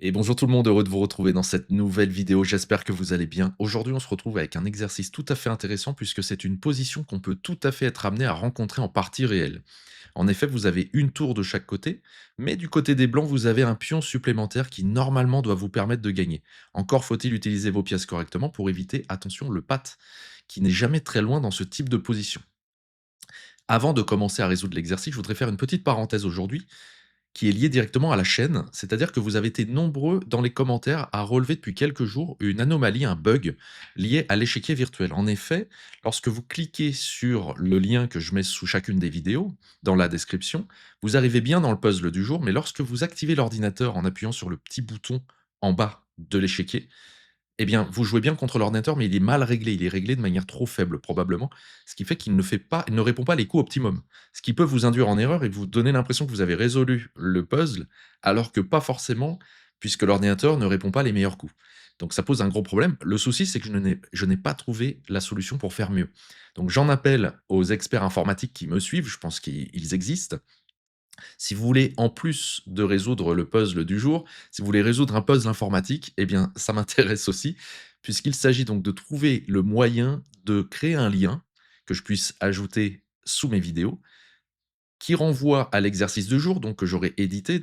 Et bonjour tout le monde, heureux de vous retrouver dans cette nouvelle vidéo, j'espère que vous allez bien. Aujourd'hui on se retrouve avec un exercice tout à fait intéressant puisque c'est une position qu'on peut tout à fait être amené à rencontrer en partie réelle. En effet, vous avez une tour de chaque côté, mais du côté des blancs, vous avez un pion supplémentaire qui normalement doit vous permettre de gagner. Encore faut-il utiliser vos pièces correctement pour éviter, attention, le pat, qui n'est jamais très loin dans ce type de position. Avant de commencer à résoudre l'exercice, je voudrais faire une petite parenthèse aujourd'hui qui est lié directement à la chaîne. C'est-à-dire que vous avez été nombreux dans les commentaires à relever depuis quelques jours une anomalie, un bug lié à l'échiquier virtuel. En effet, lorsque vous cliquez sur le lien que je mets sous chacune des vidéos, dans la description, vous arrivez bien dans le puzzle du jour, mais lorsque vous activez l'ordinateur en appuyant sur le petit bouton en bas de l'échiquier, eh bien, vous jouez bien contre l'ordinateur, mais il est mal réglé. Il est réglé de manière trop faible, probablement, ce qui fait qu'il ne fait pas il ne répond pas les coups optimum. Ce qui peut vous induire en erreur et vous donner l'impression que vous avez résolu le puzzle, alors que pas forcément, puisque l'ordinateur ne répond pas les meilleurs coups. Donc ça pose un gros problème. Le souci, c'est que je n'ai pas trouvé la solution pour faire mieux. Donc j'en appelle aux experts informatiques qui me suivent, je pense qu'ils existent, si vous voulez, en plus de résoudre le puzzle du jour, si vous voulez résoudre un puzzle informatique, eh bien, ça m'intéresse aussi, puisqu'il s'agit donc de trouver le moyen de créer un lien que je puisse ajouter sous mes vidéos, qui renvoie à l'exercice du jour, donc que j'aurais édité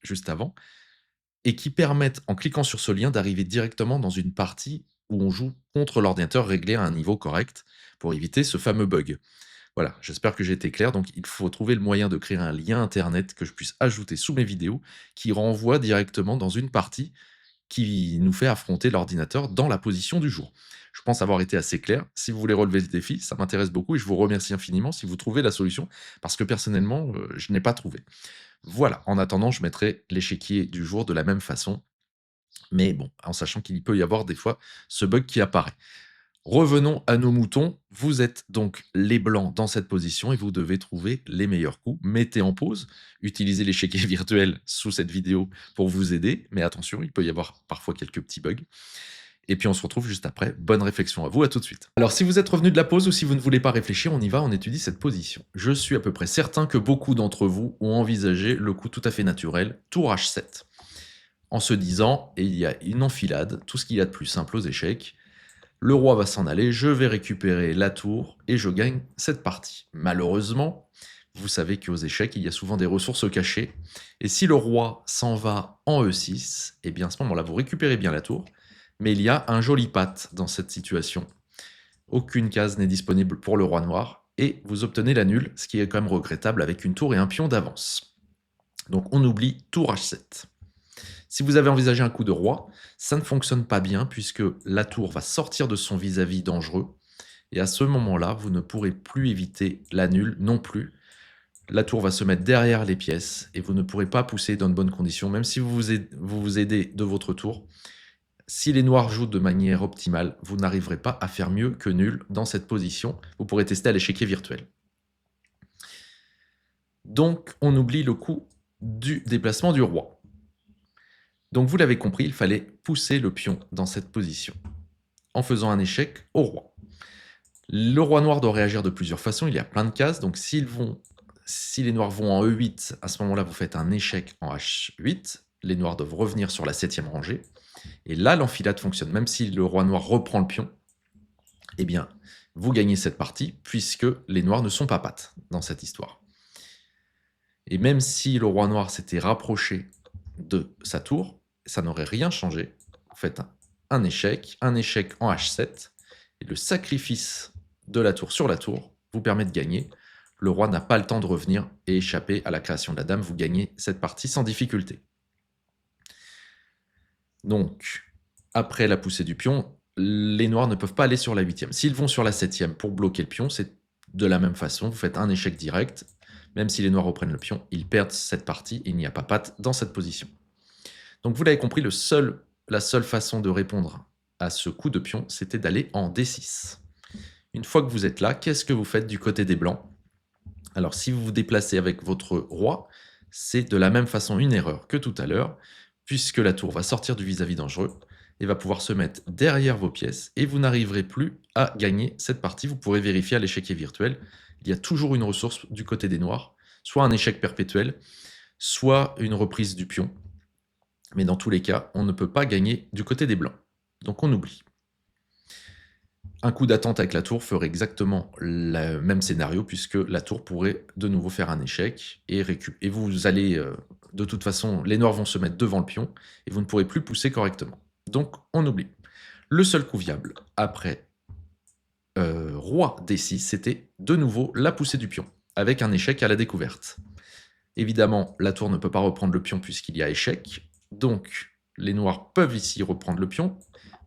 juste avant, et qui permette, en cliquant sur ce lien, d'arriver directement dans une partie où on joue contre l'ordinateur réglé à un niveau correct, pour éviter ce fameux bug. Voilà, j'espère que j'ai été clair. Donc, il faut trouver le moyen de créer un lien internet que je puisse ajouter sous mes vidéos, qui renvoie directement dans une partie qui nous fait affronter l'ordinateur dans la position du jour. Je pense avoir été assez clair. Si vous voulez relever ce défi, ça m'intéresse beaucoup et je vous remercie infiniment si vous trouvez la solution, parce que personnellement, je n'ai pas trouvé. Voilà, en attendant, je mettrai l'échiquier du jour de la même façon, mais bon, en sachant qu'il peut y avoir des fois ce bug qui apparaît. Revenons à nos moutons. Vous êtes donc les blancs dans cette position et vous devez trouver les meilleurs coups. Mettez en pause, utilisez l'échiquier virtuel sous cette vidéo pour vous aider, mais attention, il peut y avoir parfois quelques petits bugs. Et puis on se retrouve juste après. Bonne réflexion à vous, à tout de suite. Alors si vous êtes revenu de la pause ou si vous ne voulez pas réfléchir, on y va, on étudie cette position. Je suis à peu près certain que beaucoup d'entre vous ont envisagé le coup tout à fait naturel, tour H7. En se disant, et il y a une enfilade, tout ce qu'il y a de plus simple aux échecs, le roi va s'en aller, je vais récupérer la tour et je gagne cette partie. Malheureusement, vous savez qu'aux échecs, il y a souvent des ressources cachées. Et si le roi s'en va en E6, eh bien à ce moment-là, vous récupérez bien la tour. Mais il y a un joli pat dans cette situation. Aucune case n'est disponible pour le roi noir. Et vous obtenez la nulle, ce qui est quand même regrettable avec une tour et un pion d'avance. Donc on oublie tour H7. Si vous avez envisagé un coup de roi, ça ne fonctionne pas bien puisque la tour va sortir de son vis-à-vis dangereux et à ce moment-là, vous ne pourrez plus éviter la nulle non plus. La tour va se mettre derrière les pièces et vous ne pourrez pas pousser dans de bonnes conditions, même si vous aidez de votre tour. Si les noirs jouent de manière optimale, vous n'arriverez pas à faire mieux que nul dans cette position. Vous pourrez tester à l'échiquier virtuel. Donc, on oublie le coup du déplacement du roi. Donc vous l'avez compris, il fallait pousser le pion dans cette position, en faisant un échec au roi. Le roi noir doit réagir de plusieurs façons, il y a plein de cases, donc si les noirs vont en E8, à ce moment-là vous faites un échec en H8, les noirs doivent revenir sur la 7e rangée, et là l'enfilade fonctionne, même si le roi noir reprend le pion, eh bien vous gagnez cette partie, puisque les noirs ne sont pas pattes dans cette histoire. Et même si le roi noir s'était rapproché de sa tour, ça n'aurait rien changé. Vous faites un échec en H7, et le sacrifice de la tour sur la tour vous permet de gagner. Le roi n'a pas le temps de revenir et échapper à la création de la dame, vous gagnez cette partie sans difficulté. Donc, après la poussée du pion, les noirs ne peuvent pas aller sur la 8e. S'ils vont sur la 7e pour bloquer le pion, c'est de la même façon, vous faites un échec direct. Même si les noirs reprennent le pion, ils perdent cette partie, il n'y a pas patte dans cette position. Donc vous l'avez compris, la seule façon de répondre à ce coup de pion, c'était d'aller en D6. Une fois que vous êtes là, qu'est-ce que vous faites du côté des blancs? Alors si vous vous déplacez avec votre roi, c'est de la même façon une erreur que tout à l'heure, puisque la tour va sortir du vis-à-vis dangereux et va pouvoir se mettre derrière vos pièces, et vous n'arriverez plus à gagner cette partie. Vous pourrez vérifier à l'échiquier virtuel, il y a toujours une ressource du côté des noirs, soit un échec perpétuel, soit une reprise du pion. Mais dans tous les cas, on ne peut pas gagner du côté des blancs. Donc on oublie. Un coup d'attente avec la tour ferait exactement le même scénario, puisque la tour pourrait de nouveau faire un échec et récupérer. Et vous allez, de toute façon, les noirs vont se mettre devant le pion et vous ne pourrez plus pousser correctement. Donc on oublie. Le seul coup viable après roi D6, c'était de nouveau la poussée du pion, avec un échec à la découverte. Évidemment, la tour ne peut pas reprendre le pion puisqu'il y a échec, donc les noirs peuvent ici reprendre le pion,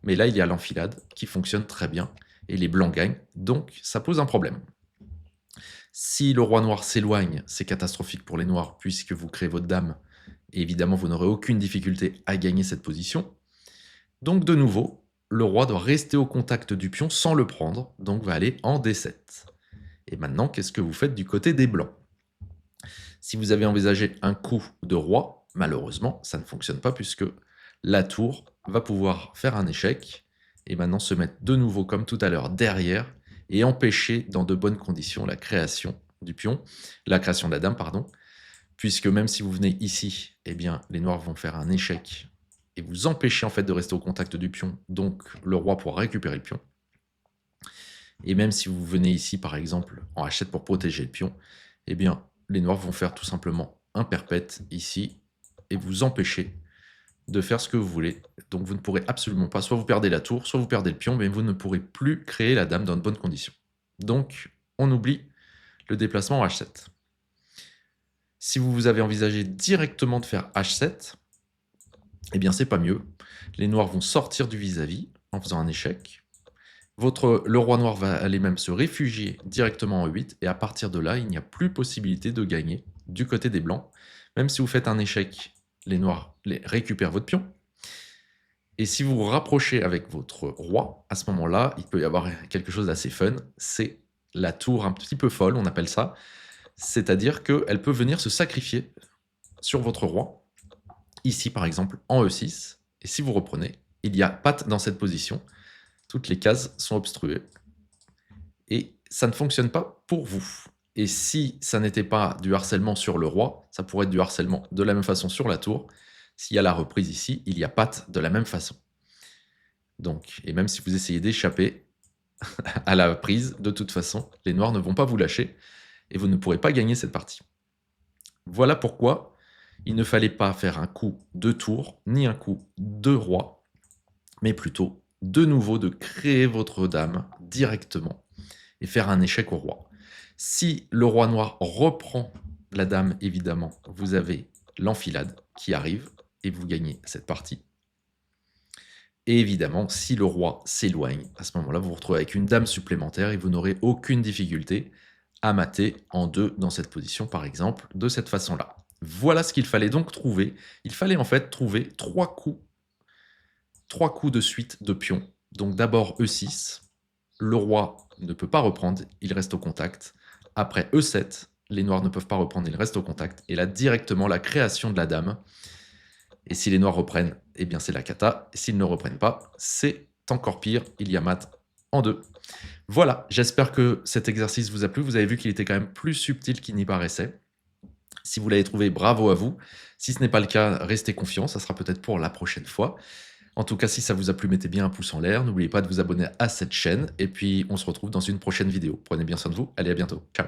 mais là il y a l'enfilade qui fonctionne très bien, et les blancs gagnent, donc ça pose un problème. Si le roi noir s'éloigne, c'est catastrophique pour les noirs puisque vous créez votre dame, et évidemment vous n'aurez aucune difficulté à gagner cette position. Donc de nouveau, le roi doit rester au contact du pion sans le prendre, donc va aller en D7. Et maintenant, qu'est-ce que vous faites du côté des blancs? Si vous avez envisagé un coup de roi, malheureusement, ça ne fonctionne pas puisque la tour va pouvoir faire un échec et maintenant se mettre de nouveau comme tout à l'heure derrière et empêcher dans de bonnes conditions la création du pion, la création de la dame, pardon, puisque même si vous venez ici, eh bien, les noirs vont faire un échec et vous empêcher en fait de rester au contact du pion, donc le roi pourra récupérer le pion. Et même si vous venez ici, par exemple, en H7 pour protéger le pion, eh bien, les noirs vont faire tout simplement un perpète ici et vous empêcher de faire ce que vous voulez. Donc vous ne pourrez absolument pas, soit vous perdez la tour, soit vous perdez le pion, mais vous ne pourrez plus créer la dame dans de bonnes conditions. Donc on oublie le déplacement en H7. Si vous avez envisagé directement de faire H7, eh bien c'est pas mieux. Les noirs vont sortir du vis-à-vis en faisant un échec. Le roi noir va aller même se réfugier directement en 8, et à partir de là, il n'y a plus possibilité de gagner du côté des blancs. Même si vous faites un échec, les noirs récupèrent votre pion. Et si vous vous rapprochez avec votre roi, à ce moment-là, il peut y avoir quelque chose d'assez fun, c'est la tour un petit peu folle, on appelle ça. C'est-à-dire qu'elle peut venir se sacrifier sur votre roi, ici par exemple en E6, et si vous reprenez, il y a patte dans cette position, toutes les cases sont obstruées, et ça ne fonctionne pas pour vous. Et si ça n'était pas du harcèlement sur le roi, ça pourrait être du harcèlement de la même façon sur la tour. S'il y a la reprise ici, il y a patte de la même façon. Donc, et même si vous essayez d'échapper à la prise, de toute façon, les noirs ne vont pas vous lâcher, et vous ne pourrez pas gagner cette partie. Voilà pourquoi il ne fallait pas faire un coup de tour, ni un coup de roi, mais plutôt de nouveau de créer votre dame directement et faire un échec au roi. Si le roi noir reprend la dame, évidemment, vous avez l'enfilade qui arrive et vous gagnez cette partie. Et évidemment, si le roi s'éloigne, à ce moment-là, vous vous retrouvez avec une dame supplémentaire et vous n'aurez aucune difficulté à mater en 2 dans cette position, par exemple, de cette façon-là. Voilà ce qu'il fallait donc trouver. Il fallait en fait trouver 3 coups de suite de pion. Donc d'abord E6, le roi ne peut pas reprendre, il reste au contact. Après E7, les noirs ne peuvent pas reprendre, ils restent au contact. Et là, directement, la création de la dame. Et si les noirs reprennent, eh bien c'est la cata. S'ils ne reprennent pas, c'est encore pire, il y a mat en 2. Voilà, j'espère que cet exercice vous a plu. Vous avez vu qu'il était quand même plus subtil qu'il n'y paraissait. Si vous l'avez trouvé, bravo à vous. Si ce n'est pas le cas, restez confiants, ça sera peut-être pour la prochaine fois. En tout cas, si ça vous a plu, mettez bien un pouce en l'air. N'oubliez pas de vous abonner à cette chaîne. Et puis, on se retrouve dans une prochaine vidéo. Prenez bien soin de vous. Allez, à bientôt. Ciao.